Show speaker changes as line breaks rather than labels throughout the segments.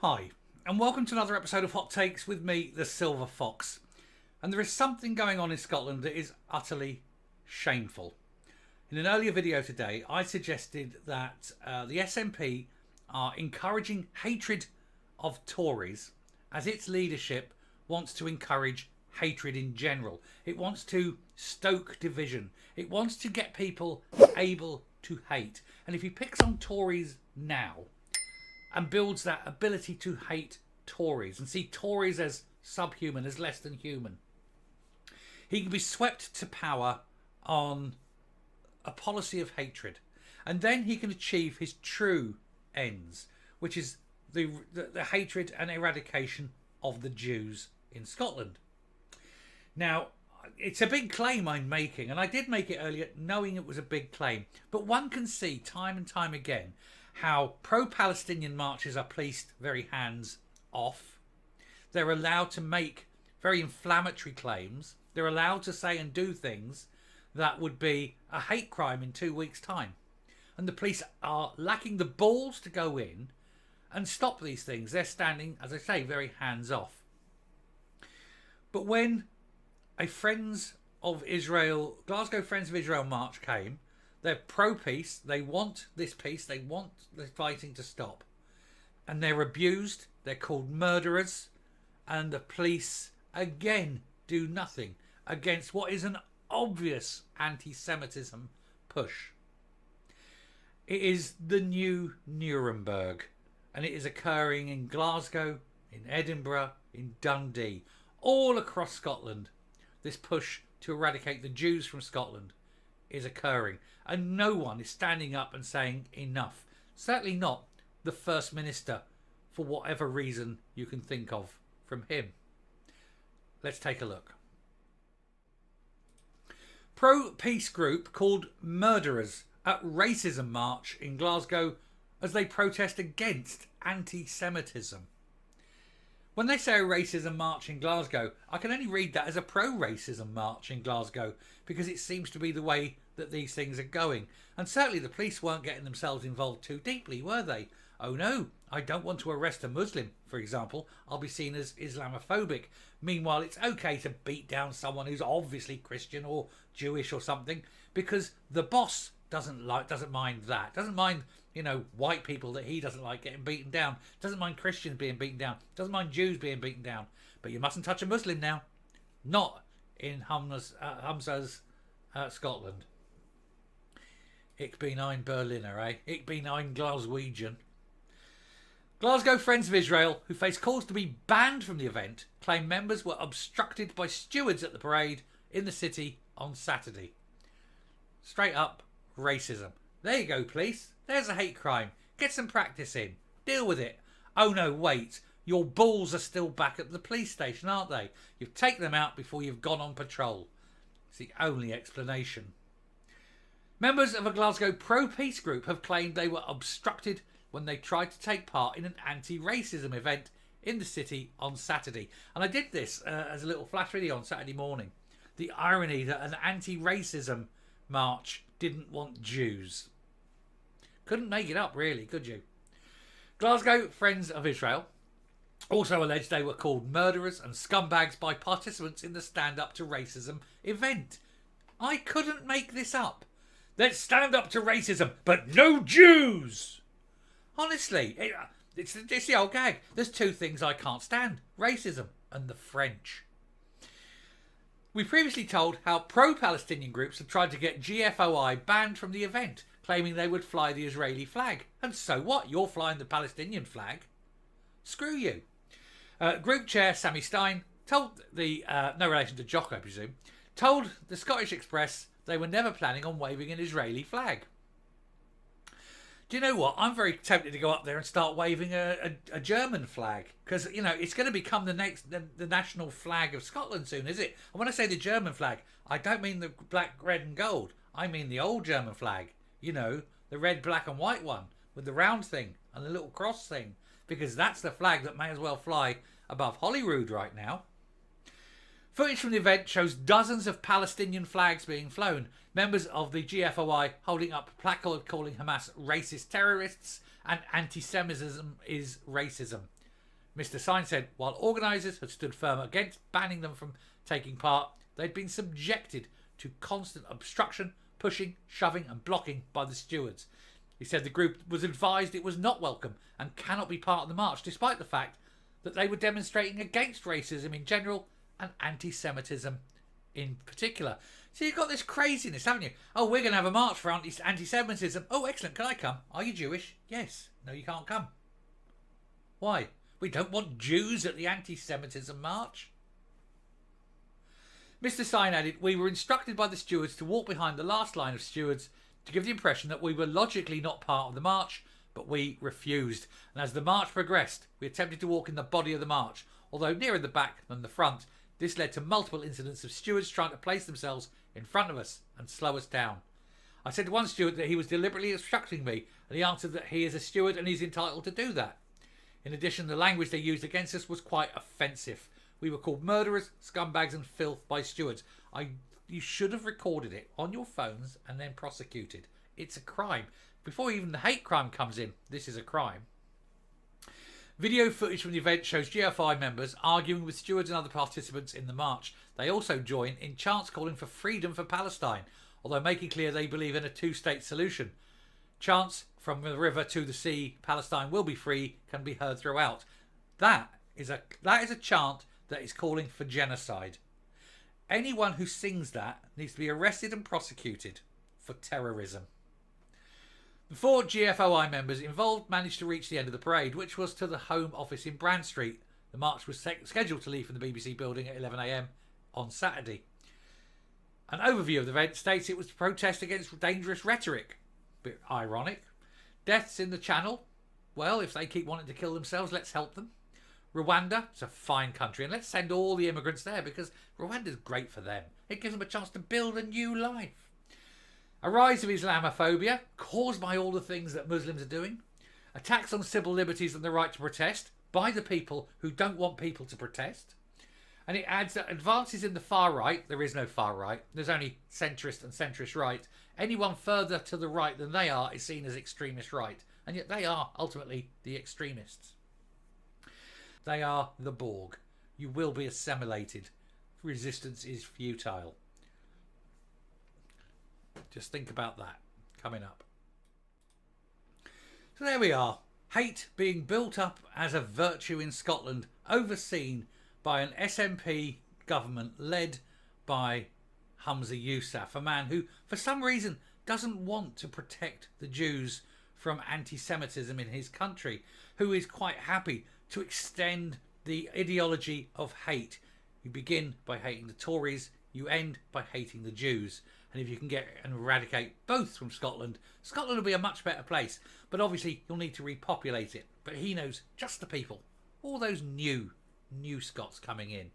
Hi, and welcome to another episode of Hot Takes with me, the Silver Fox. And there is something going on in Scotland that is utterly shameful. In an earlier video today, I suggested that the SNP are encouraging hatred of Tories as its leadership wants to encourage hatred in general. It wants to stoke division. It wants to get people able to hate. And if he picks on Tories now and builds that ability to hate Tories and see Tories as subhuman, as less than human, he can be swept to power on a policy of hatred. And then he can achieve his true ends, which is the hatred and eradication of the Jews in Scotland. Now, it's a big claim I'm making, and I did make it earlier knowing it was a big claim. But one can see time and time again how pro-Palestinian marches are policed very hands off. They're allowed to make very inflammatory claims. They're allowed to say and do things that would be a hate crime in 2 weeks' time. And the police are lacking the balls to go in and stop these things. They're standing, as I say, very hands off. But when a Friends of Israel, Glasgow Friends of Israel march came, they're pro-peace, they want this peace, they want the fighting to stop. And they're abused, they're called murderers, and the police again do nothing against what is an obvious anti-Semitism push. It is the new Nuremberg, and it is occurring in Glasgow, in Edinburgh, in Dundee, all across Scotland. This push to eradicate the Jews from Scotland is occurring, and no one is standing up and saying enough. Certainly not the First Minister, for whatever reason you can think of from him. Let's take a look. Pro-peace group called Murderers at Racism March in Glasgow as they protest against anti-Semitism. When they say a racism march in Glasgow, I can only read that as a pro-racism march in Glasgow because it seems to be the way that these things are going. And certainly the police weren't getting themselves involved too deeply, were they? Oh no, I don't want to arrest a Muslim, for example. I'll be seen as Islamophobic. Meanwhile, it's okay to beat down someone who's obviously Christian or Jewish or something because the boss doesn't mind that. Doesn't mind, white people that he doesn't like getting beaten down. Doesn't mind Christians being beaten down. Doesn't mind Jews being beaten down. But you mustn't touch a Muslim now. Not in Humza's Scotland. Ich bin ein Berliner, eh? Ich bin ein Glaswegian. Glasgow Friends of Israel, who face calls to be banned from the event, claim members were obstructed by stewards at the parade in the city on Saturday. Straight up racism. There you go, police. There's a hate crime. Get some practice in. Deal with it. Oh no, wait. Your balls are still back at the police station, aren't they? You've taken them out before you've gone on patrol. It's the only explanation. Members of a Glasgow pro-peace group have claimed they were obstructed when they tried to take part in an anti-racism event in the city on Saturday. And I did this as a little flash video on Saturday morning. The irony that an anti-racism march didn't want Jews. Couldn't make it up, really, could you? Glasgow Friends of Israel also alleged they were called murderers and scumbags by participants in the Stand Up to Racism event. I couldn't make this up. Let's stand up to racism, but no Jews! Honestly, it's the old gag. There's two things I can't stand. Racism and the French. We previously told how pro-Palestinian groups have tried to get GFOI banned from the event, claiming they would fly the Israeli flag. And so what? You're flying the Palestinian flag. Screw you. Group chair Sammy Stein told the, no relation to Jock I presume, told the Scottish Express they were never planning on waving an Israeli flag. Do you know what? I'm very tempted to go up there and start waving a German flag because, it's going to become the national flag of Scotland soon, is it? And when I say the German flag, I don't mean the black, red and gold. I mean the old German flag. The red, black and white one with the round thing and the little cross thing, because that's the flag that may as well fly above Holyrood right now. Footage from the event shows dozens of Palestinian flags being flown, members of the GFOI holding up a placard calling Hamas racist terrorists and anti-Semitism is racism. Mr. Sign said while organisers had stood firm against banning them from taking part, they'd been subjected to constant obstruction, pushing, shoving and blocking by the stewards. He said the group was advised it was not welcome and cannot be part of the march, despite the fact that they were demonstrating against racism in general and anti-Semitism in particular. So you've got this craziness, haven't you? Oh, we're going to have a march for anti-Semitism. Oh, excellent. Can I come? Are you Jewish? Yes. No, you can't come. Why? We don't want Jews at the anti-Semitism march. Mr. Sign added, we were instructed by the stewards to walk behind the last line of stewards to give the impression that we were logically not part of the march, but we refused. And as the march progressed, we attempted to walk in the body of the march, although nearer the back than the front. This led to multiple incidents of stewards trying to place themselves in front of us and slow us down. I said to one steward that he was deliberately obstructing me, and he answered that he is a steward and he's entitled to do that. In addition, the language they used against us was quite offensive. We were called murderers, scumbags and filth by stewards. You should have recorded it on your phones and then prosecuted. It's a crime. Before even the hate crime comes in, this is a crime. Video footage from the event shows GFI members arguing with stewards and other participants in the march. They also join in chants calling for freedom for Palestine, although making clear they believe in a two-state solution. Chants from the river to the sea, Palestine will be free, can be heard throughout. That is a chant that is calling for genocide. Anyone who sings that needs to be arrested and prosecuted for terrorism. The 4 GFOI members involved managed to reach the end of the parade, which was to the Home Office in Brand Street. The march was scheduled to leave from the BBC building at 11 a.m. on Saturday. An overview of the event states it was to protest against dangerous rhetoric. Bit ironic. Deaths in the Channel. Well, if they keep wanting to kill themselves, let's help them. Rwanda, it's a fine country, and let's send all the immigrants there because Rwanda's great for them. It gives them a chance to build a new life. A rise of Islamophobia, caused by all the things that Muslims are doing. Attacks on civil liberties and the right to protest by the people who don't want people to protest. And it adds that advances in the far right, there is no far right, there's only centrist and centrist right. Anyone further to the right than they are is seen as extremist right. And yet they are ultimately the extremists. They are the Borg. You will be assimilated. Resistance is futile. Just think about that coming up. So there we are. Hate being built up as a virtue in Scotland, overseen by an SNP government led by Humza Yousaf, a man who, for some reason, doesn't want to protect the Jews from anti-Semitism in his country, who is quite happy to extend the ideology of hate. You begin by hating the Tories, you end by hating the Jews. And if you can get and eradicate both from Scotland, Scotland will be a much better place. But obviously, you'll need to repopulate it. But he knows just the people. All those new Scots coming in.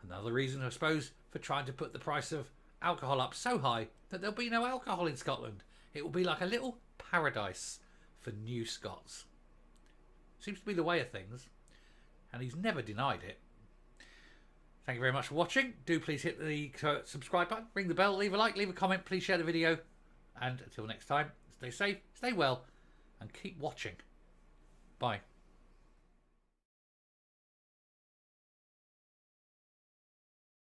Another reason, I suppose, for trying to put the price of alcohol up so high that there'll be no alcohol in Scotland. It will be like a little paradise for new Scots. Seems to be the way of things. And he's never denied it. Thank you very much for watching. Do please hit the subscribe button, ring the bell, leave a like, leave a comment, please share the video. And until next time, stay safe, stay well, and keep watching. Bye.